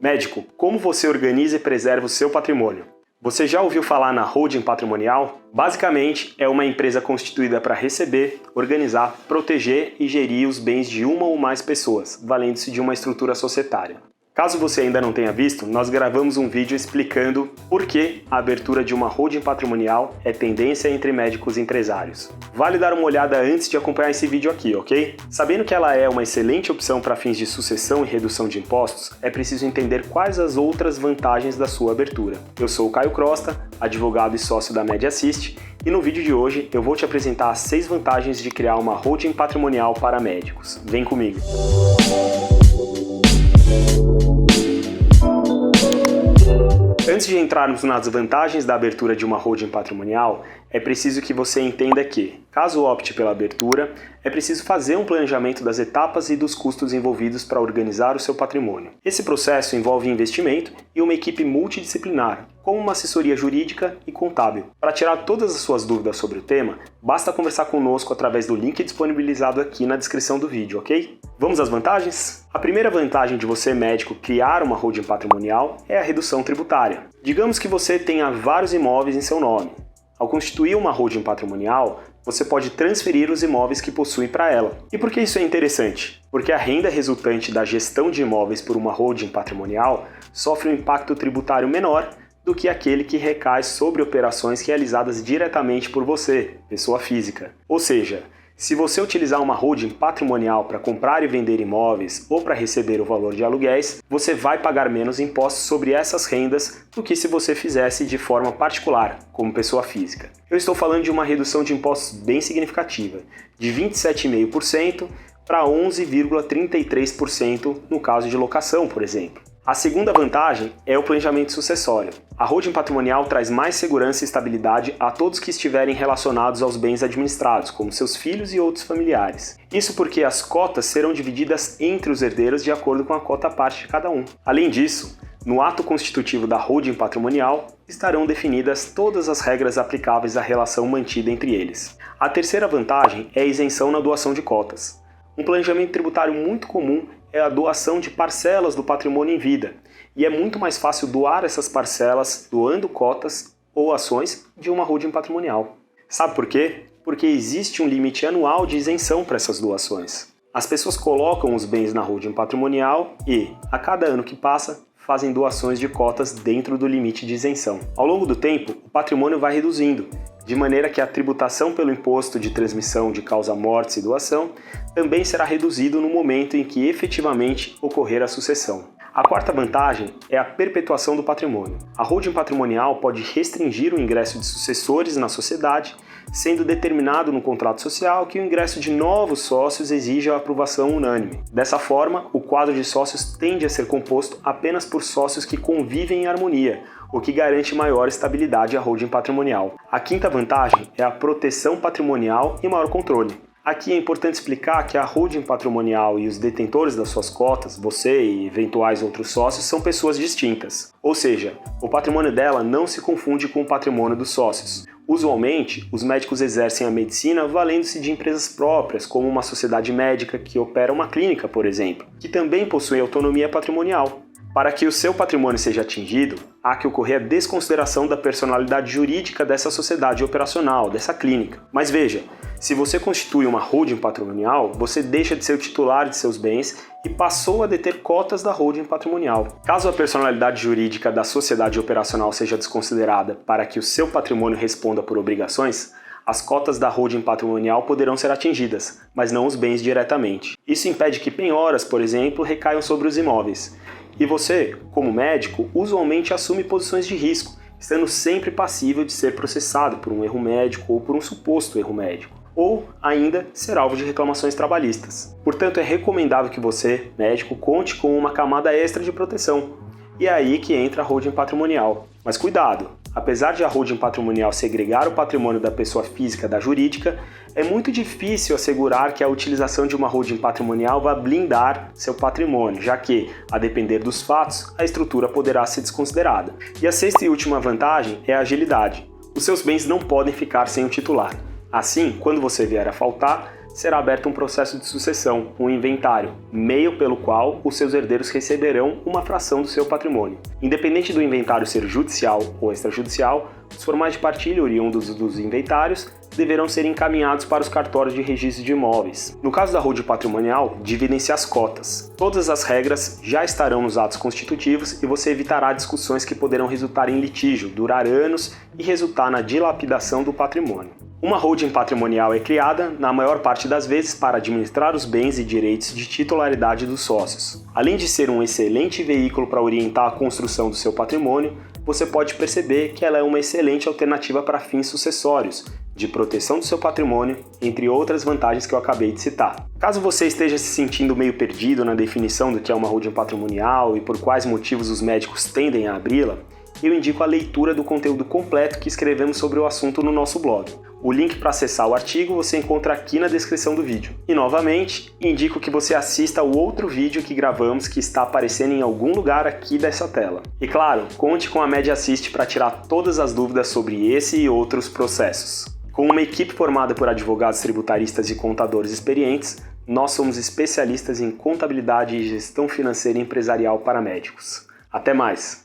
Médico, como você organiza e preserva o seu patrimônio? Você já ouviu falar na holding patrimonial? Basicamente, é uma empresa constituída para receber, organizar, proteger e gerir os bens de uma ou mais pessoas, valendo-se de uma estrutura societária. Caso você ainda não tenha visto, nós gravamos um vídeo explicando por que a abertura de uma holding patrimonial é tendência entre médicos e empresários. Vale dar uma olhada antes de acompanhar esse vídeo aqui, ok? Sabendo que ela é uma excelente opção para fins de sucessão e redução de impostos, é preciso entender quais as outras vantagens da sua abertura. Eu sou o Caio Crosta, advogado e sócio da MediAssist, e no vídeo de hoje eu vou te apresentar as 6 vantagens de criar uma holding patrimonial para médicos. Vem comigo! Antes de entrarmos nas vantagens da abertura de uma holding patrimonial, é preciso que você entenda que, caso opte pela abertura, é preciso fazer um planejamento das etapas e dos custos envolvidos para organizar o seu patrimônio. Esse processo envolve investimento e uma equipe multidisciplinar, como uma assessoria jurídica e contábil. Para tirar todas as suas dúvidas sobre o tema, basta conversar conosco através do link disponibilizado aqui na descrição do vídeo, ok? Vamos às vantagens? A primeira vantagem de você, médico, criar uma holding patrimonial é a redução tributária. Digamos que você tenha vários imóveis em seu nome. Ao constituir uma holding patrimonial, você pode transferir os imóveis que possui para ela. E por que isso é interessante? Porque a renda resultante da gestão de imóveis por uma holding patrimonial sofre um impacto tributário menor do que aquele que recai sobre operações realizadas diretamente por você, pessoa física. Ou seja, se você utilizar uma holding patrimonial para comprar e vender imóveis ou para receber o valor de aluguéis, você vai pagar menos impostos sobre essas rendas do que se você fizesse de forma particular, como pessoa física. Eu estou falando de uma redução de impostos bem significativa, de 27,5% para 11,33% no caso de locação, por exemplo. A segunda vantagem é o planejamento sucessório. A holding patrimonial traz mais segurança e estabilidade a todos que estiverem relacionados aos bens administrados, como seus filhos e outros familiares. Isso porque as cotas serão divididas entre os herdeiros de acordo com a cota parte de cada um. Além disso, no ato constitutivo da holding patrimonial, estarão definidas todas as regras aplicáveis à relação mantida entre eles. A terceira vantagem é a isenção na doação de cotas. Um planejamento tributário muito comum é a doação de parcelas do patrimônio em vida, e é muito mais fácil doar essas parcelas doando cotas ou ações de uma holding patrimonial. Sabe por quê? Porque existe um limite anual de isenção para essas doações. As pessoas colocam os bens na holding patrimonial e, a cada ano que passa, fazem doações de cotas dentro do limite de isenção. Ao longo do tempo, o patrimônio vai reduzindo, de maneira que a tributação pelo imposto de transmissão de causa-mortes e doação também será reduzido no momento em que efetivamente ocorrer a sucessão. A quarta vantagem é a perpetuação do patrimônio. A holding patrimonial pode restringir o ingresso de sucessores na sociedade, sendo determinado no contrato social que o ingresso de novos sócios exige a aprovação unânime. Dessa forma, o quadro de sócios tende a ser composto apenas por sócios que convivem em harmonia, o que garante maior estabilidade à holding patrimonial. A quinta vantagem é a proteção patrimonial e maior controle. Aqui é importante explicar que a holding patrimonial e os detentores das suas cotas, você e eventuais outros sócios, são pessoas distintas. Ou seja, o patrimônio dela não se confunde com o patrimônio dos sócios. Usualmente, os médicos exercem a medicina valendo-se de empresas próprias, como uma sociedade médica que opera uma clínica, por exemplo, que também possui autonomia patrimonial. Para que o seu patrimônio seja atingido, há que ocorrer a desconsideração da personalidade jurídica dessa sociedade operacional, dessa clínica. Mas veja, se você constitui uma holding patrimonial, você deixa de ser o titular de seus bens e passou a deter cotas da holding patrimonial. Caso a personalidade jurídica da sociedade operacional seja desconsiderada para que o seu patrimônio responda por obrigações, as cotas da holding patrimonial poderão ser atingidas, mas não os bens diretamente. Isso impede que penhoras, por exemplo, recaiam sobre os imóveis. E você, como médico, usualmente assume posições de risco, estando sempre passível de ser processado por um erro médico ou por um suposto erro médico, ou ainda ser alvo de reclamações trabalhistas. Portanto, é recomendável que você, médico, conte com uma camada extra de proteção. E é aí que entra a holding patrimonial. Mas cuidado! Apesar de a holding patrimonial segregar o patrimônio da pessoa física da jurídica, é muito difícil assegurar que a utilização de uma holding patrimonial vai blindar seu patrimônio, já que, a depender dos fatos, a estrutura poderá ser desconsiderada. E a sexta e última vantagem é a agilidade. Os seus bens não podem ficar sem o titular. Assim, quando você vier a faltar, será aberto um processo de sucessão, um inventário, meio pelo qual os seus herdeiros receberão uma fração do seu patrimônio. Independente do inventário ser judicial ou extrajudicial, os formais de partilha oriundos dos inventários deverão ser encaminhados para os cartórios de registro de imóveis. No caso da holding patrimonial, dividem-se as cotas. Todas as regras já estarão nos atos constitutivos e você evitará discussões que poderão resultar em litígio, durar anos e resultar na dilapidação do patrimônio. Uma holding patrimonial é criada, na maior parte das vezes, para administrar os bens e direitos de titularidade dos sócios. Além de ser um excelente veículo para orientar a construção do seu patrimônio, você pode perceber que ela é uma excelente alternativa para fins sucessórios, de proteção do seu patrimônio, entre outras vantagens que eu acabei de citar. Caso você esteja se sentindo meio perdido na definição do que é uma holding patrimonial e por quais motivos os médicos tendem a abri-la, eu indico a leitura do conteúdo completo que escrevemos sobre o assunto no nosso blog. O link para acessar o artigo você encontra aqui na descrição do vídeo. E novamente, indico que você assista ao outro vídeo que gravamos que está aparecendo em algum lugar aqui dessa tela. E claro, conte com a Media Assist para tirar todas as dúvidas sobre esse e outros processos. Com uma equipe formada por advogados tributaristas e contadores experientes, nós somos especialistas em contabilidade e gestão financeira e empresarial para médicos. Até mais!